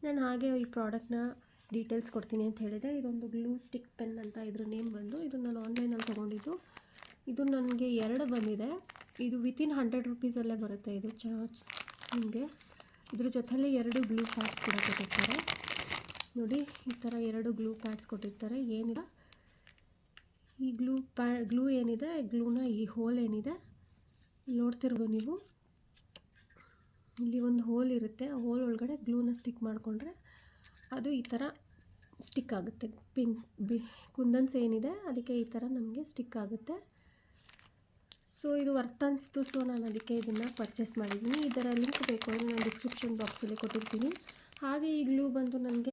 ನಾನು ಹಾಗೆ ಈ ಪ್ರಾಡಕ್ಟ್ನ ಡೀಟೇಲ್ಸ್ ಕೊಡ್ತೀನಿ ಅಂತ ಹೇಳಿದೆ. ಇದೊಂದು ಗ್ಲೂ ಸ್ಟಿಕ್ ಪೆನ್ ಅಂತ ಇದ್ರ ನೇಮ್ ಬಂದು. ಇದು ನಾನು ಆನ್ಲೈನಲ್ಲಿ ತೊಗೊಂಡಿದ್ದು. ಇದು ನನಗೆ 2 ಬಂದಿದೆ. ಇದು ವಿತಿನ್ 100 ರುಪೀಸಲ್ಲೇ ಬರುತ್ತೆ. ಇದು ನಿಮಗೆ ಇದ್ರ ಜೊತೆಯಲ್ಲಿ 2 ಗ್ಲೂ ಪ್ಯಾಡ್ಸ್ ಕೂಡ ಕೊಟ್ಟಿರ್ತಾರೆ ನೋಡಿ. ಈ ಥರ 2 ಗ್ಲೂ ಪ್ಯಾಡ್ಸ್ ಕೊಟ್ಟಿರ್ತಾರೆ. ಏನಿಲ್ಲ, ಈ ಗ್ಲೂ ಏನಿದೆ, ಗ್ಲೂನ ಈ ಹೋಲ್ ಏನಿದೆ ನೋಡ್ತಿರ್ಬೋದು ನೀವು, ಇಲ್ಲಿ ಒಂದು ಹೋಲ್ ಇರುತ್ತೆ. ಆ ಹೋಲ್ ಒಳಗಡೆ ಗ್ಲೂನ ಸ್ಟಿಕ್ ಮಾಡಿಕೊಂಡ್ರೆ ಅದು ಈ ಥರ ಸ್ಟಿಕ್ ಆಗುತ್ತೆ. ಕುಂದನ್ಸ್ ಏನಿದೆ ಅದಕ್ಕೆ ಈ ಥರ ನಮಗೆ ಸ್ಟಿಕ್ ಆಗುತ್ತೆ. ಸೊ ಇದು ವರ್ತ್ ಅನಿಸ್ತು. ಸೊ ನಾನು ಅದಕ್ಕೆ ಇದನ್ನು ಪರ್ಚೇಸ್ ಮಾಡಿದ್ದೀನಿ. ಇದರ ಲಿಂಕ್ ಬೇಕು ಅಂದರೆ ನಾನು ಡಿಸ್ಕ್ರಿಪ್ಷನ್ ಬಾಕ್ಸಲ್ಲಿ ಕೊಟ್ಟಿರ್ತೀನಿ. ಹಾಗೆ ಈ ಗ್ಲೂ ಬಂದು ನನಗೆ